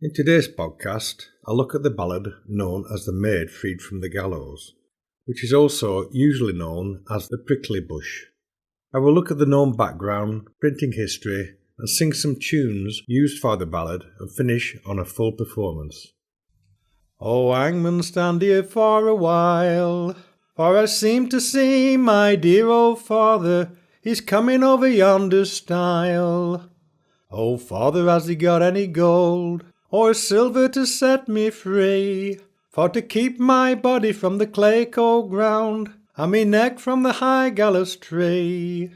In today's podcast, I'll look at the ballad known as the Maid Freed from the Gallows, which is also usually known as the Prickly Bush. I will look at the known background, printing history, and sing some tunes used for the ballad and finish on a full performance. Oh, hangman, stand here for a while, for I seem to see my dear old father, he's coming over yonder stile. Oh, father, has he got any gold or silver to set me free, for to keep my body from the clay cold ground, and me neck from the high gallows tree?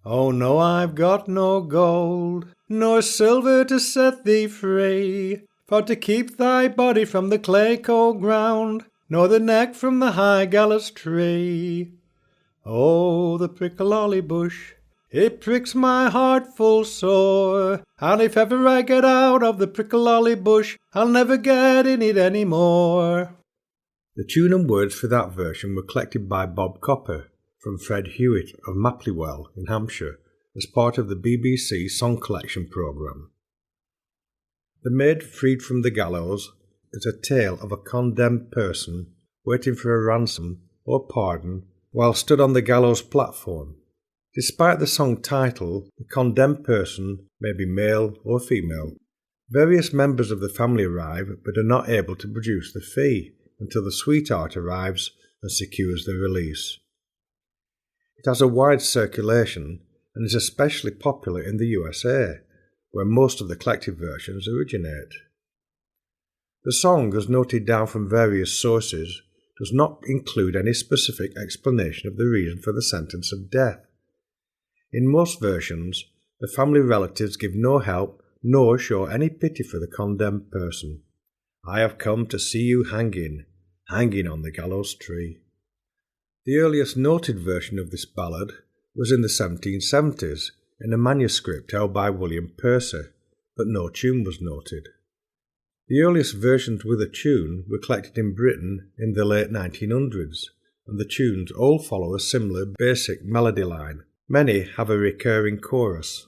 Oh no, I've got no gold, nor silver to set thee free, for to keep thy body from the clay cold ground, nor the neck from the high gallows tree. Oh, the prickly bush, it pricks my heart full sore, and if ever I get out of the prickly bush, I'll never get in it any more. The tune and words for that version were collected by Bob Copper from Fred Hewitt of Maplywell in Hampshire as part of the BBC Song Collection programme. The Maid Freed from the Gallows is a tale of a condemned person waiting for a ransom or pardon while stood on the gallows platform. Despite the song title, the condemned person may be male or female. Various members of the family arrive but are not able to produce the fee until the sweetheart arrives and secures the release. It has a wide circulation and is especially popular in the USA, where most of the collected versions originate. The song, as noted down from various sources, does not include any specific explanation of the reason for the sentence of death. In most versions, the family relatives give no help nor show any pity for the condemned person. I have come to see you hanging on the gallows tree. The earliest noted version of this ballad was in the 1770s in a manuscript held by William Percy, but no tune was noted. The earliest versions with a tune were collected in Britain in the late 1900s, and the tunes all follow a similar basic melody line. Many have a recurring chorus.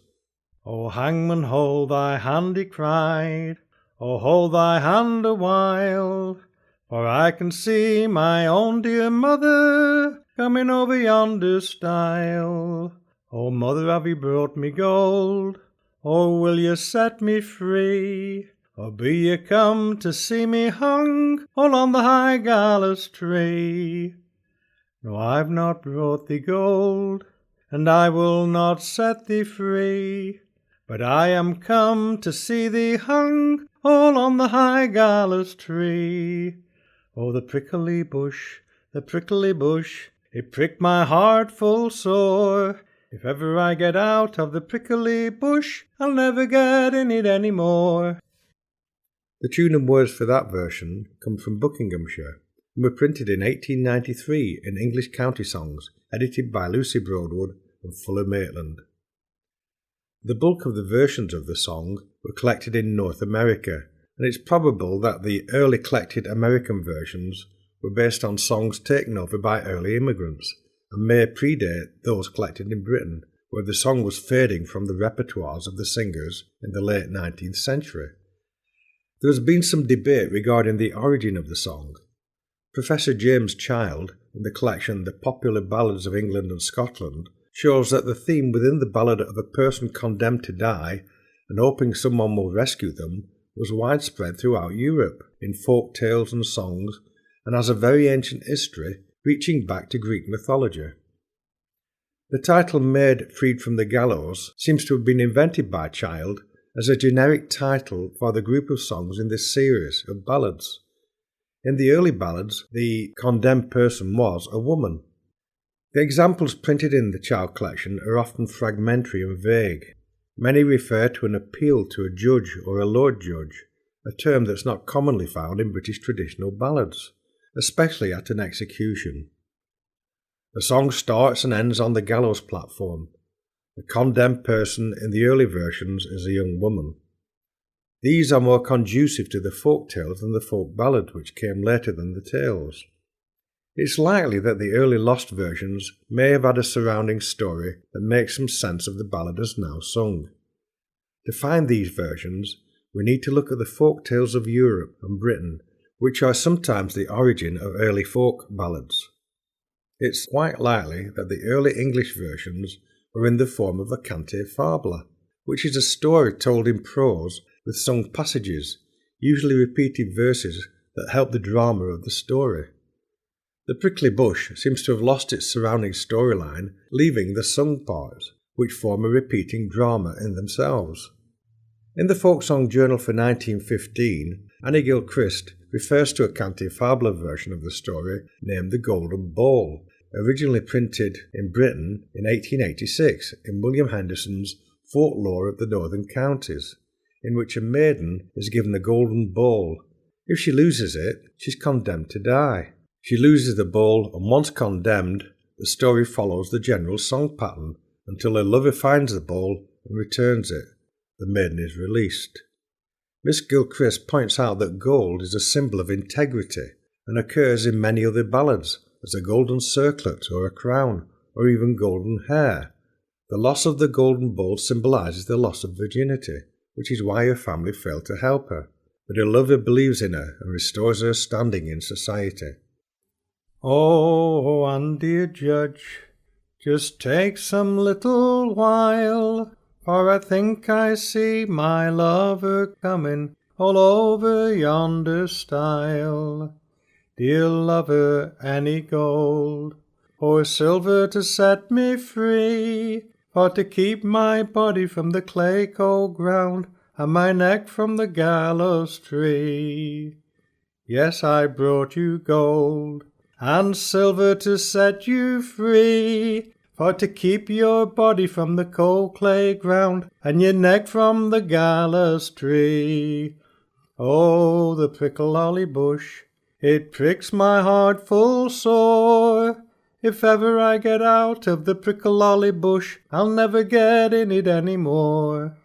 "O hangman, hold thy hand," he cried, "O hold thy hand a while, for I can see my own dear mother coming over yonder stile. O mother, have you brought me gold, or will you set me free, or be you come to see me hung all on the high gallows tree? No, I've not brought thee gold, and I will not set thee free, but I am come to see thee hung all on the high gallows tree. Oh, the prickly bush, it pricked my heart full sore. If ever I get out of the prickly bush, I'll never get in it any more." The tune and words for that version come from Buckinghamshire and were printed in 1893 in English County Songs, edited by Lucy Broadwood and Fuller Maitland. The bulk of the versions of the song were collected in North America, and it's probable that the early collected American versions were based on songs taken over by early immigrants and may predate those collected in Britain, where the song was fading from the repertoires of the singers in the late 19th century. There has been some debate regarding the origin of the song. Professor James Child, in the collection The Popular Ballads of England and Scotland, shows that the theme within the ballad of a person condemned to die and hoping someone will rescue them was widespread throughout Europe in folk tales and songs, and has a very ancient history reaching back to Greek mythology. The title Maid Freed from the Gallows seems to have been invented by Child as a generic title for the group of songs in this series of ballads. In the early ballads, the condemned person was a woman. The examples printed in the Child collection are often fragmentary and vague. Many refer to an appeal to a judge or a Lord Judge, a term that's not commonly found in British traditional ballads, especially at an execution. The song starts and ends on the gallows platform. The condemned person in the early versions is a young woman. These are more conducive to the folk tales than the folk ballad, which came later than the tales. It's likely that the early lost versions may have had a surrounding story that makes some sense of the ballad as now sung. To find these versions, we need to look at the folk tales of Europe and Britain, which are sometimes the origin of early folk ballads. It's quite likely that the early English versions were in the form of a canti fabula, which is a story told in prose with sung passages, usually repeated verses that help the drama of the story. The prickly bush seems to have lost its surrounding storyline, leaving the sung parts, which form a repeating drama in themselves. In the Folk Song Journal for 1915, Annie Gilchrist refers to a canti fabula version of the story named The Golden Bowl, originally printed in Britain in 1886 in William Henderson's Folklore of the Northern Counties, in which a maiden is given a golden bowl. If she loses it, she's condemned to die. She loses the bowl, and once condemned, the story follows the general song pattern until her lover finds the bowl and returns it. The maiden is released. Miss Gilchrist points out that gold is a symbol of integrity and occurs in many other ballads as a golden circlet or a crown or even golden hair. The loss of the golden bowl symbolises the loss of virginity, which is why her family failed to help her, but her lover believes in her and restores her standing in society. Oh, and dear Judge, just take some little while, for I think I see my lover coming all over yonder stile. Dear lover, any gold or silver to set me free, for to keep my body from the clay cold ground and my neck from the gallows tree. Yes, I brought you gold and silver to set you free, for to keep your body from the cold clay ground and your neck from the gallows tree. Oh, the prickle-lolly bush, it pricks my heart full sore. If ever I get out of the prickle-lolly bush, I'll never get in it any more.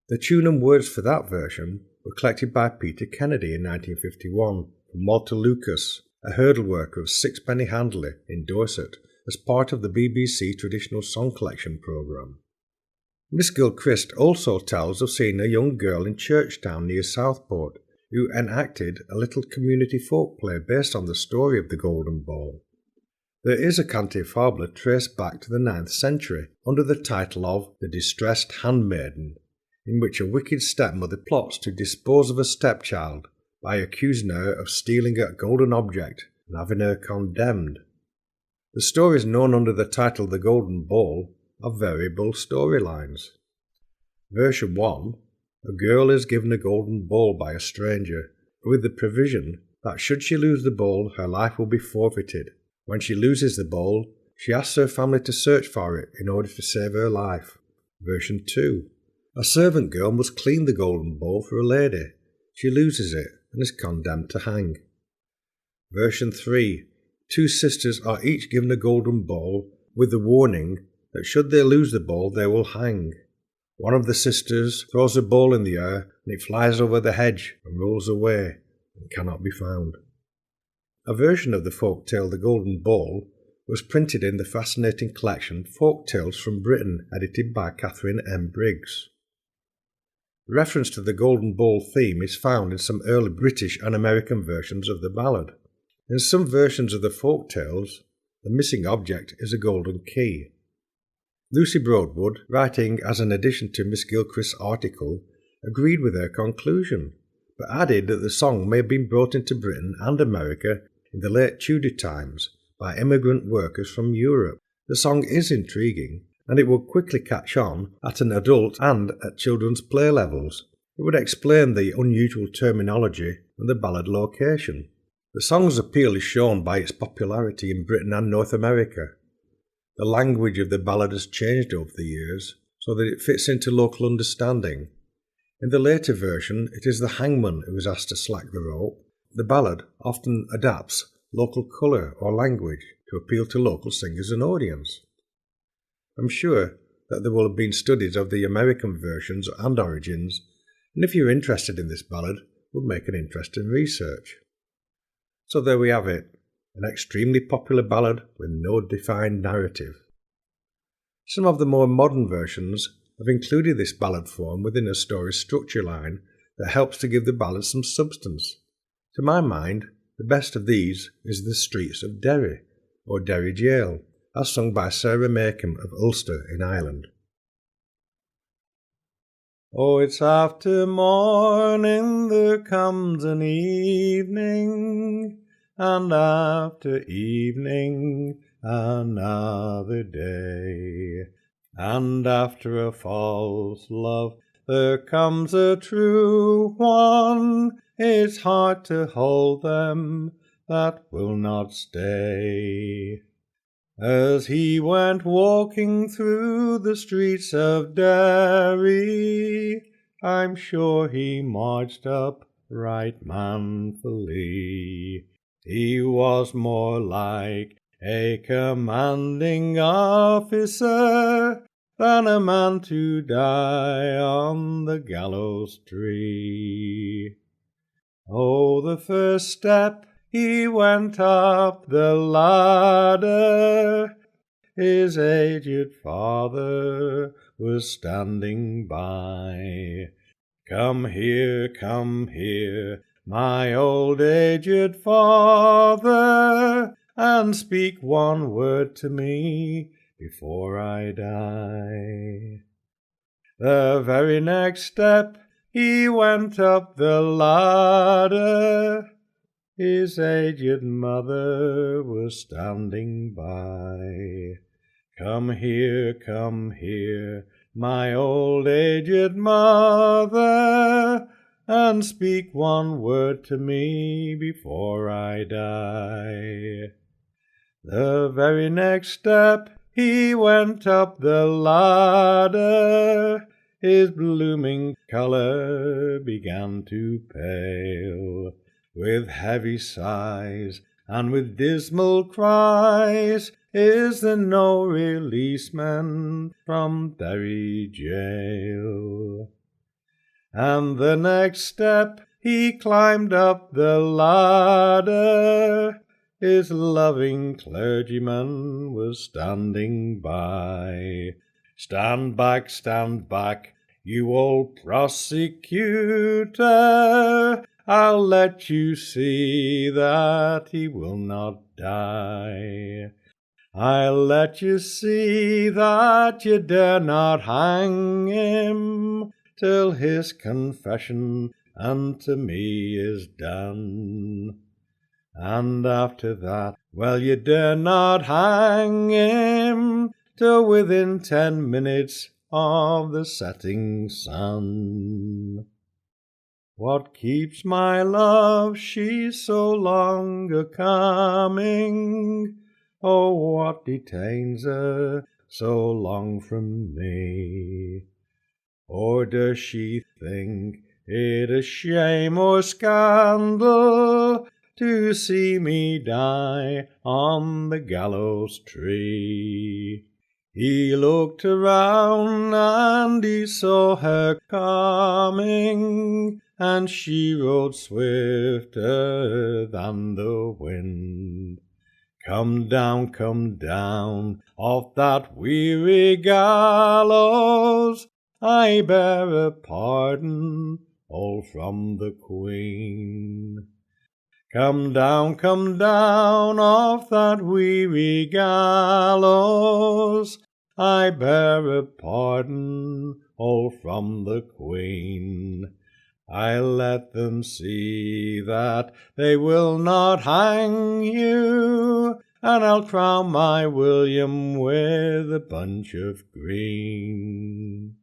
The tune and words for that version were collected by Peter Kennedy in 1951 from Walter Lucas, a hurdle worker of Sixpenny Handley in Dorset, as part of the BBC Traditional Song Collection programme. Miss Gilchrist also tells of seeing a young girl in Churchtown near Southport who enacted a little community folk play based on the story of the Golden Bowl. There is a canti fabula traced back to the 9th century under the title of The Distressed Handmaiden, in which a wicked stepmother plots to dispose of a stepchild by accusing her of stealing a golden object and having her condemned. The stories known under the title The Golden Bowl have variable storylines. Version 1, a girl is given a golden bowl by a stranger, with the provision that should she lose the bowl, her life will be forfeited. When she loses the bowl, she asks her family to search for it in order to save her life. Version 2, a servant girl must clean the golden bowl for a lady. She loses it and is condemned to hang. Version 3, 2 sisters are each given a golden bowl with the warning that should they lose the bowl they will hang. One of the sisters throws a bowl in the air and it flies over the hedge and rolls away and cannot be found. A version of the folk tale The Golden Bowl was printed in the fascinating collection Folk Tales from Britain, edited by Catherine M. Briggs. Reference to the Golden Bowl theme is found in some early British and American versions of the ballad. In some versions of the folk tales, the missing object is a golden key. Lucy Broadwood, writing as an addition to Miss Gilchrist's article, agreed with her conclusion, but added that the song may have been brought into Britain and America in the late Tudor times by immigrant workers from Europe. The song is intriguing, and it would quickly catch on at an adult and at children's play levels. It would explain the unusual terminology and the ballad location. The song's appeal is shown by its popularity in Britain and North America. The language of the ballad has changed over the years so that it fits into local understanding. In the later version, it is the hangman who is asked to slack the rope. The ballad often adapts local colour or language to appeal to local singers and audience. I'm sure that there will have been studies of the American versions and origins, and if you're interested in this ballad, it would make an interesting research. So there we have it, an extremely popular ballad with no defined narrative. Some of the more modern versions have included this ballad form within a story structure line that helps to give the ballad some substance. To my mind, the best of these is The Streets of Derry, or Derry Jail, as sung by Sarah Makem of Ulster in Ireland. Oh, it's after morning, there comes an evening, and after evening another day. And after a false love there comes a true one. It's hard to hold them that will not stay. As he went walking through the streets of Derry, I'm sure he marched up right manfully. He was more like a commanding officer than a man to die on the gallows tree. Oh, the first step he went up the ladder, his aged father was standing by. Come here, my old aged father, and speak one word to me before I die. The very next step he went up the ladder, his aged mother was standing by. Come here, my old aged mother, and speak one word to me before I die. The very next step he went up the ladder, his blooming colour began to pale. With heavy sighs and with dismal cries, is there no releasement from Derry Jail? And the next step he climbed up the ladder, his loving clergyman was standing by. Stand back, you old prosecutor, I'll let you see that he will not die. I'll let you see that you dare not hang him till his confession unto me is done. And after that, well, you dare not hang him till within 10 minutes of the setting sun. What keeps my love, she's so long a-coming? Oh, what detains her so long from me? Or does she think it a shame or scandal to see me die on the gallows tree? He looked around and he saw her coming, and she rode swifter than the wind. Come down off that weary gallows, I bear a pardon all from the Queen. Come down off that weary gallows, I bear a pardon all from the Queen. I let them see that they will not hang you, and I'll crown my William with a bunch of green.